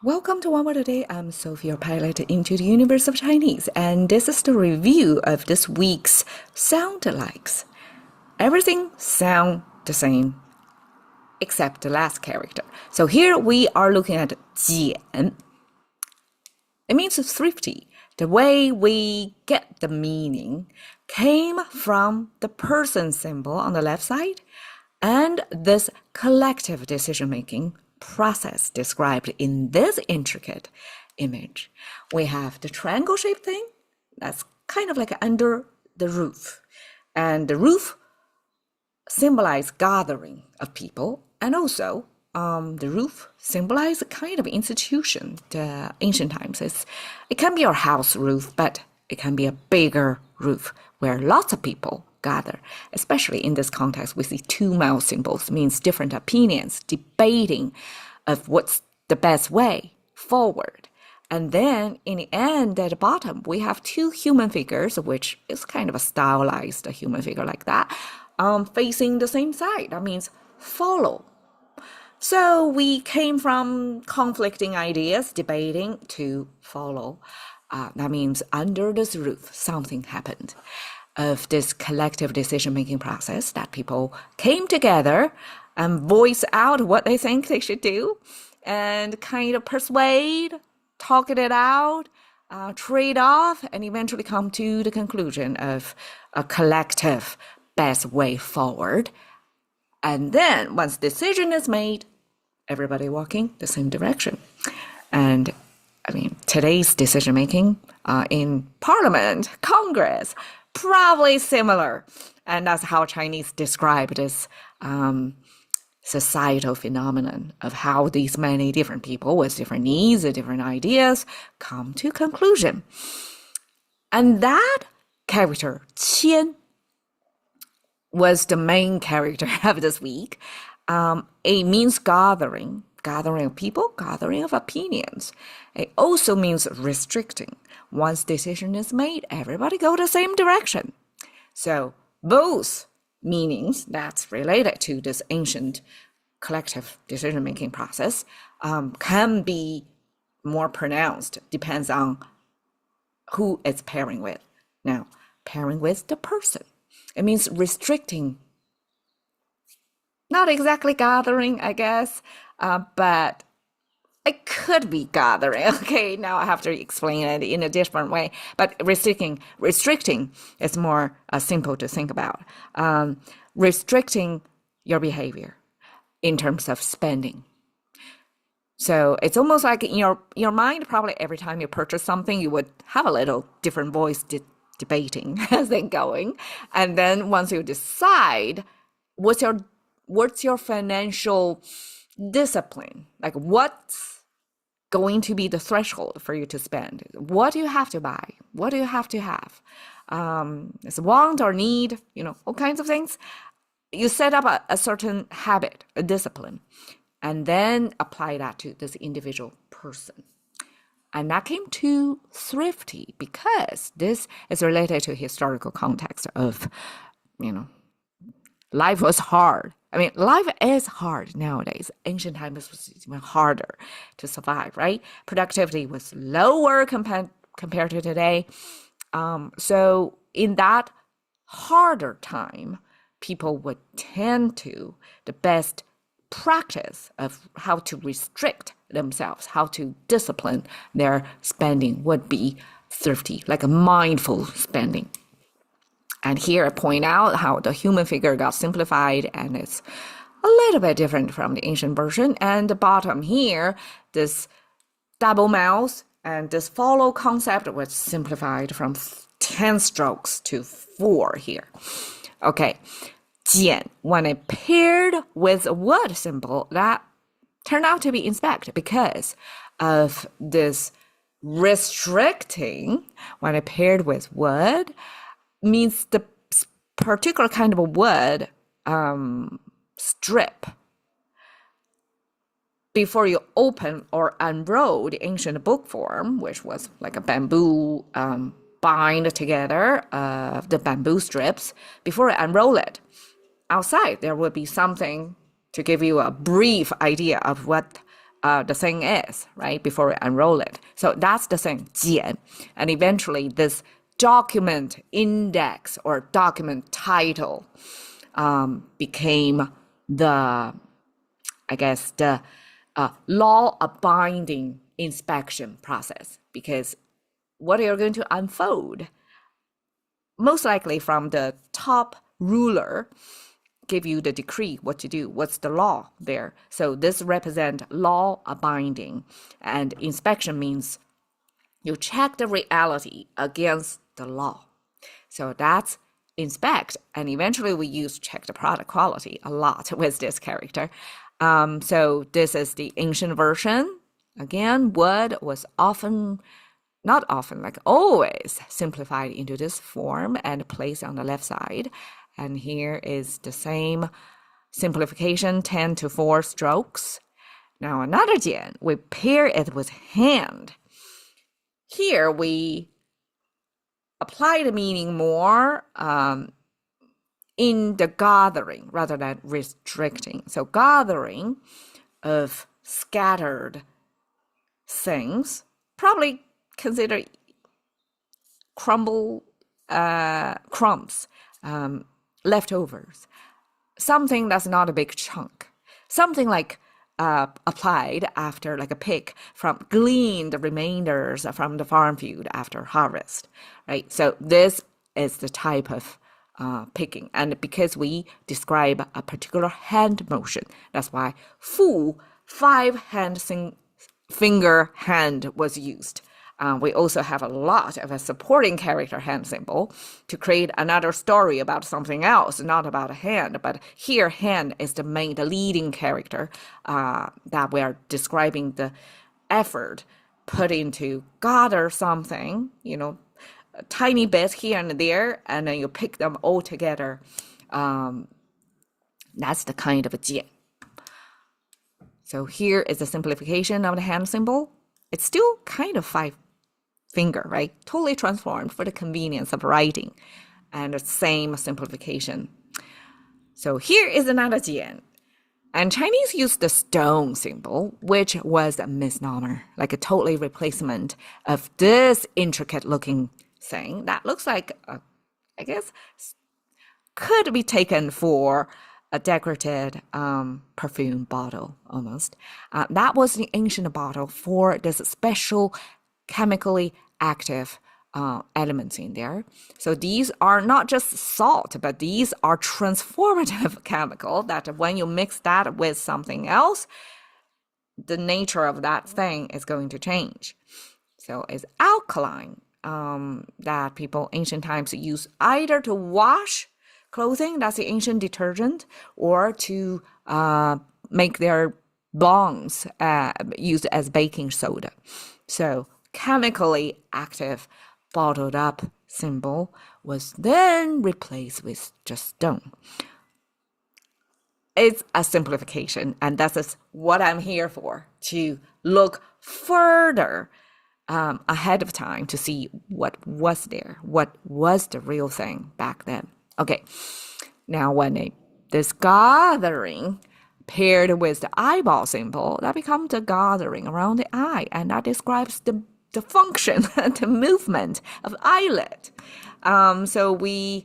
Welcome to One Word a Day. I'm Sophie, your pilot into the universe of Chinese, and this is the review of this week's sound alikes. Everything sound the same except the last character. So here we are looking at 捡. It means thrifty. The way we get the meaning came from the person symbol on the left side and this collective decision-making process described in this intricate image. We have the triangle-shaped thing that's kind of like under the roof. And the roof symbolizes gathering of people, and also the roof symbolizes a kind of institution. The ancient times, it can be our house roof, but it can be a bigger roof where lots of people gather. Especially in this context, we see two mouth symbols, means different opinions, debating of what's the best way forward. And then in the end, at the bottom, we have two human figures, which is kind of a stylized human figure like that, facing the same side. That means follow. So we came from conflicting ideas, debating, to follow. That means under this roof, something happened of this collective decision-making process that people came together and voice out what they think they should do and kind of persuade, talk it out, trade off, and eventually come to the conclusion of a collective best way forward. And then once decision is made, everybody walking the same direction. And I mean, today's decision-making in Parliament, Congress, probably similar. And that's how Chinese describe this societal phenomenon of how these many different people with different needs and different ideas come to conclusion. And that character, Qian, was the main character of this week. It means gathering of people, gathering of opinions. It also means restricting. Once decision is made, everybody go the same direction. So both meanings that's related to this ancient collective decision-making process can be more pronounced, depends on who it's pairing with. Now, pairing with the person. It means restricting, not exactly gathering, I guess, but it could be gathering. Okay, now I have to explain it in a different way. But restricting is more simple to think about. Restricting your behavior in terms of spending. So it's almost like in your mind, probably every time you purchase something, you would have a little different voice debating as they're going. And then once you decide, what's your financial discipline? Like what's going to be the threshold for you to spend? What do you have to buy? What do you have to have? It's a want or need, all kinds of things. You set up a certain habit, a discipline, and then apply that to this individual person. And that came to thrifty because this is related to historical context of, life was hard. I mean, life is hard nowadays. Ancient times was even harder to survive, right? Productivity was lower compared to today. So in that harder time, people would tend to the best practice of how to restrict themselves, how to discipline their spending would be thrifty, like a mindful spending. And here I point out how the human figure got simplified and it's a little bit different from the ancient version. And the bottom here, this double mouth and this follow concept was simplified from 10 strokes to 4 here. Okay, 捡, when it paired with a word symbol, that turned out to be inspect because of this restricting. When it paired with word, means the particular kind of a wood strip before you open or unroll the ancient book form, which was like a bamboo bind together of the bamboo strips. Before you unroll it, outside there would be something to give you a brief idea of what the thing is, right, before we unroll it. So that's the thing, 简. And eventually this document index or document title became the, I guess, the law-abiding inspection process, because what you're going to unfold, most likely from the top ruler, give you the decree, what to do, what's the law there. So this represents law abiding, and inspection means you check the reality against the law. So that's inspect, and eventually we use check the product quality a lot with this character. So this is the ancient version. Again, word was often, not often, like always simplified into this form and placed on the left side. And here is the same simplification, 10 to 4 strokes. Now another 简, we pair it with hand. Here we apply the meaning more in the gathering rather than restricting. So gathering of scattered things, probably consider crumbs, leftovers, something that's not a big chunk, something like applied after, like a pick from gleaned the remainders from the farm field after harvest, right? So this is the type of picking, and because we describe a particular hand motion, that's why full 5-finger hand was used. We also have a lot of a supporting character hand symbol to create another story about something else, not about a hand. But here, hand is the leading character that we're describing the effort put into gather something, a tiny bit here and there, and then you pick them all together. That's the kind of a 简. So here is a simplification of the hand symbol. It's still kind of 5-finger, right? Totally transformed for the convenience of writing, and the same simplification. So here is another 简. And Chinese used the stone symbol, which was a misnomer, like a totally replacement of this intricate looking thing that looks like, I guess, could be taken for a decorated perfume bottle almost. That was the ancient bottle for this special chemically active elements in there. So these are not just salt, but these are transformative chemical that when you mix that with something else, the nature of that thing is going to change. So it's alkaline that people ancient times use either to wash clothing, that's the ancient detergent, or to make their bonds used as baking soda. So chemically active bottled up symbol was then replaced with just stone. It's a simplification, and that's what I'm here for, to look further ahead of time to see what was there, what was the real thing back then. Okay, now when this gathering paired with the eyeball symbol, that becomes the gathering around the eye, and that describes the function, the movement of eyelid. So the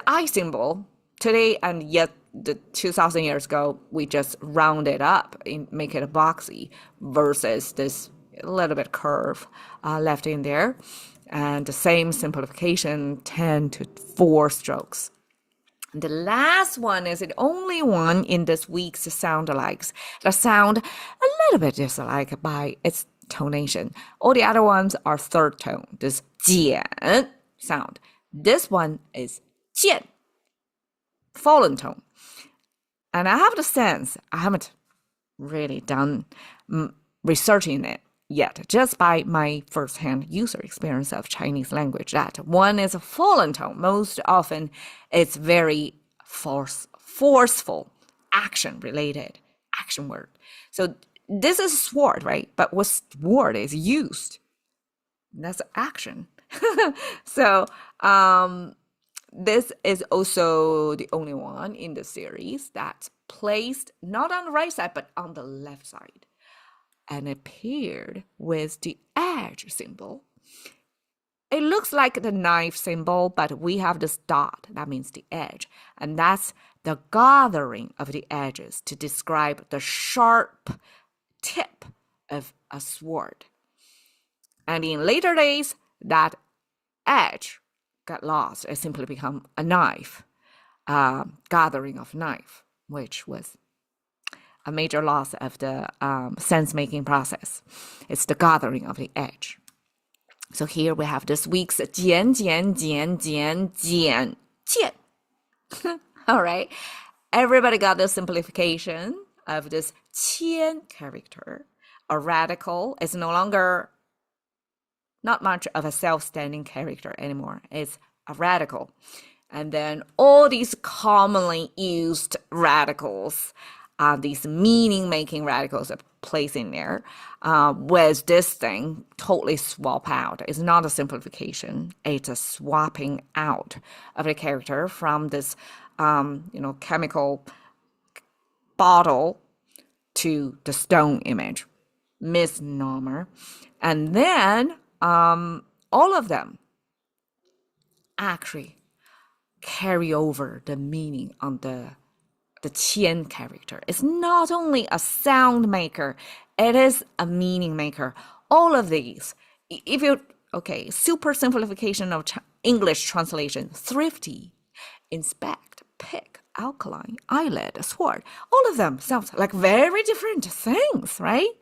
eye symbol today, and yet the 2,000 years ago, we just round it up and make it a boxy versus this little bit curve left in there. And the same simplification, 10 to 4 strokes. And the last one is the only one in this week's sound alikes that sound a little bit disalike by its tonation. All the other ones are third tone, this 简 sound. This one is 渐, fallen tone. And I have the sense, I haven't really done researching it yet, just by my first-hand user experience of Chinese language, that one is a fallen tone. Most often it's very forceful, action-related, action word. So this is sword, right? But what word is used? That's action. So this is also the only one in the series that's placed not on the right side, but on the left side. and it paired with the edge symbol. It looks like the knife symbol, but we have this dot. That means the edge. And that's the gathering of the edges to describe the sharp tip of a sword. And in later days, that edge got lost. It simply become a knife, gathering of knife, which was a major loss of the sense-making process. It's the gathering of the edge. So here we have this week's 剪剪剪剪剪剪. All right. Everybody got the simplification of this 千 character. A radical is no longer not much of a self-standing character anymore. It's a radical. And then all these commonly used radicals, these meaning-making radicals are placed in there, with this thing totally swap out. It's not a simplification. It's a swapping out of the character from this, chemical bottle to the stone image. Misnomer. And then all of them actually carry over the meaning on the 千 character. It's not only a sound maker, it is a meaning maker. All of these, if you, super simplification of English translation, thrifty, inspect, pick, alkaline, eyelid, sword, all of them sounds like very different things, right?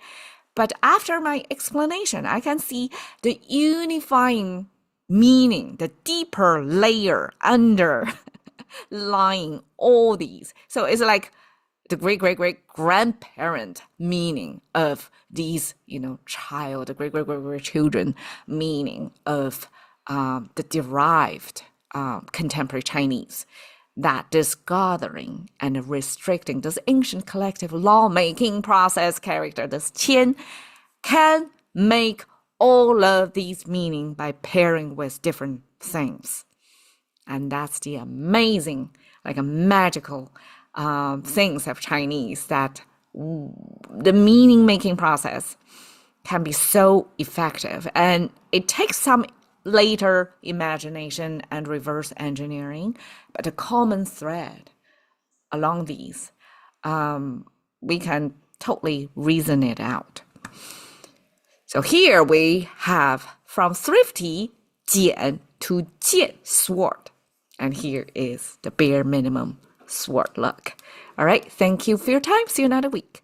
But after my explanation, I can see the unifying meaning, the deeper layer underlying all these. So it's like the great-great-great-grandparent meaning of these, child, the great-great-great-grandchildren meaning of the derived contemporary Chinese. That this gathering and restricting this ancient collective lawmaking process character, this 千, can make all of these meaning by pairing with different things. And that's the amazing, like a magical things of Chinese, that the meaning-making process can be so effective. And it takes some later imagination and reverse engineering, but a common thread along these, we can totally reason it out. So here we have from thrifty, 剪 to 剑 sword. And here is the bare minimum sword look. All right, thank you for your time. See you another week.